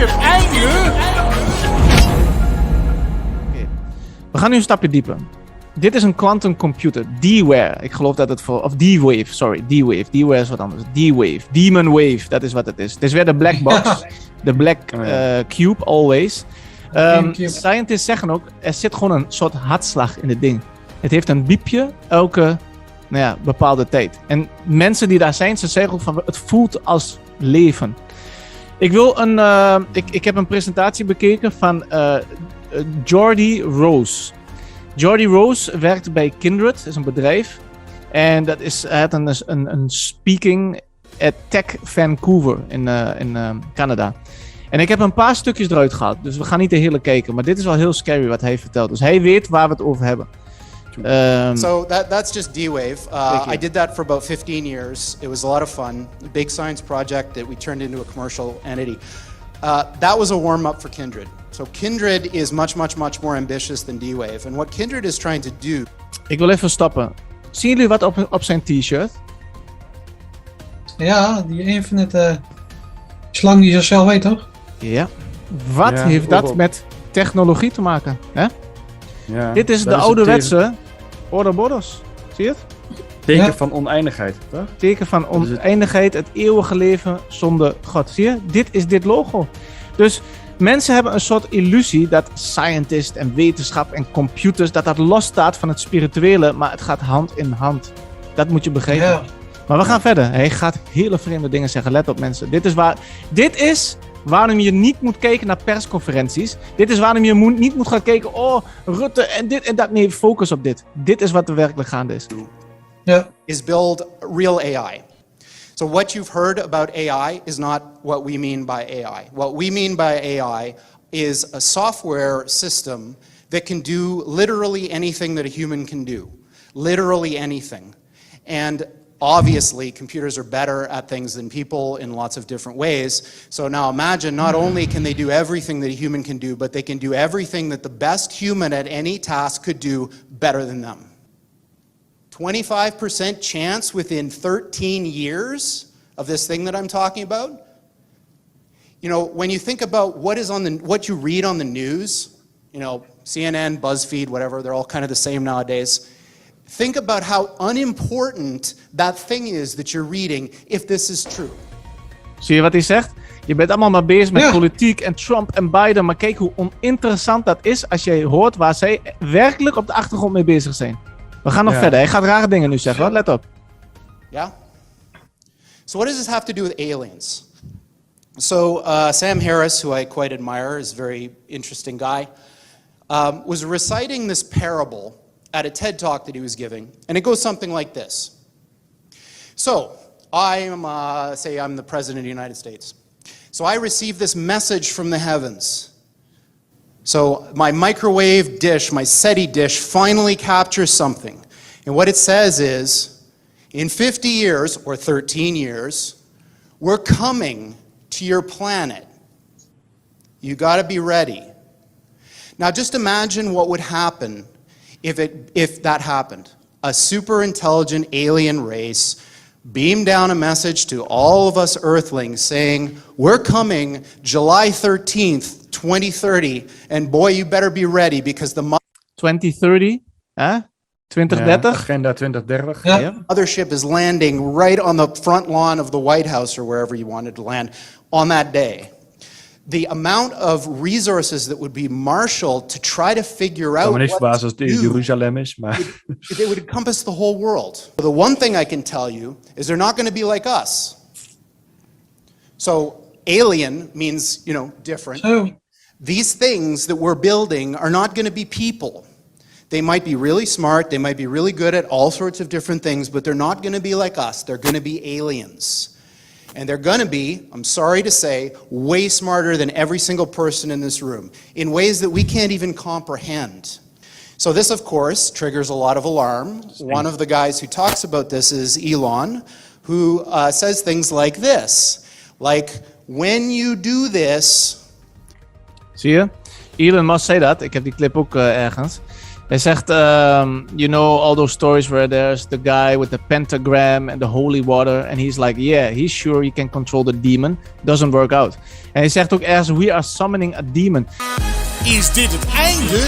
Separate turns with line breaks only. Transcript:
het einde.
Okay. We gaan nu een stapje dieper. Dit is een quantum computer, D-Ware. Ik geloof dat het voor... Of D-Wave, sorry. D-Wave. D-Ware is wat anders. D-Wave. Demon Wave, dat is wat het is. Het is weer de black box. De black cube, always. Scientists zeggen ook, er zit gewoon een soort hartslag in het ding. Het heeft een biepje elke bepaalde tijd. En mensen die daar zijn, ze zeggen ook van, het voelt als leven. Ik heb een presentatie bekeken van Jordi Rose. Jordi Rose werkt bij Kindred, dat is een bedrijf. En dat is een speaking at Tech Vancouver in Canada. En ik heb een paar stukjes eruit gehaald, dus we gaan niet de hele kijken. Maar dit is wel heel scary wat hij vertelt. Dus hij weet waar we het over hebben.
So that's just D-Wave. I did that for about 15 years. It was a lot of fun. A big science project that we turned into a commercial entity. That was a warm-up for Kindred. So Kindred is much more ambitious than D-Wave. And what Kindred is trying to do...
Ik wil even stoppen. Zien jullie wat op zijn t-shirt?
Ja, die infinite slang die zichzelf weet, toch?
Ja. Wat heeft dat met technologie te maken? Hè?
Ja,
dit is de ouderwetse Ouroboros. Zie je het?
Teken van oneindigheid, toch?
Teken van oneindigheid, het eeuwige leven zonder God. Zie je? Dit is dit logo. Dus mensen hebben een soort illusie dat scientist en wetenschap en computers, dat losstaat van het spirituele, maar het gaat hand in hand. Dat moet je begrijpen. Ja. Maar we gaan verder. Hij gaat hele vreemde dingen zeggen. Let op, mensen. Dit is waarom je niet moet kijken naar persconferenties. Dit is waarom je niet moet gaan kijken, oh, Rutte en dit en dat. Nee, focus op dit. Dit is wat er werkelijk gaande is.
Is build real AI. So what you've heard about AI is not what we mean by AI. What we mean by AI is a software system that can do literally anything that a human can do. Literally anything. And obviously, computers are better at things than people in lots of different ways. So now imagine, not only can they do everything that a human can do, but they can do everything that the best human at any task could do better than them. 25% chance within 13 years of this thing that I'm talking about. You know, when you think about what you read on the news, you know, CNN, BuzzFeed, whatever, they're all kind of the same nowadays. Think about how unimportant that thing is that you're reading if this is true.
Zie je wat hij zegt? Je bent allemaal maar bezig met politiek en Trump en Biden. Maar kijk hoe oninteressant dat is als je hoort waar zij werkelijk op de achtergrond mee bezig zijn. We gaan nog verder. Hij gaat rare dingen nu zeggen. Hoor. Let op.
Yeah? So what does this have to do with aliens? So Sam Harris, who I quite admire, is a very interesting guy, was reciting this parable at a TED Talk that he was giving, and it goes something like this. So, say I'm the President of the United States. So I receive this message from the heavens. So my microwave dish, my SETI dish, finally captures something. And what it says is, in 50 years, or 13 years, we're coming to your planet. You gotta be ready. Now just imagine what would happen if that happened. A super intelligent alien race beamed down a message to all of us Earthlings saying, we're coming July 13th, 2030, and boy, you better be ready because the
2030, huh? 2030?
Agenda 2030.
Yeah.
mothership is landing right on the front lawn of the White House or wherever you wanted to land on that day. The amount of resources that would be marshaled to try to figure out
what als Jeruzalem is, maar
it would encompass the whole world. The one thing I can tell you is they're not going to be like us. So alien means, you know, different. These things that we're building are not going to be people. They might be really smart, they might be really good at all sorts of different things, but they're not going to be like us. They're going to be aliens. And they're going to be, I'm sorry to say, way smarter than every single person in this room, in ways that we can't even comprehend. So this, of course, triggers a lot of alarm. One of the guys who talks about this is Elon, who says things like this. Like, when you do this...
Zie je? Elon Musk zei dat. Ik heb die clip ook ergens. Hij zegt, you know all those stories where there's the guy with the pentagram and the holy water. And he's like, yeah, he's sure he can control the demon. Doesn't work out. En hij zegt ook ergens, we are summoning a demon.
Is dit het einde?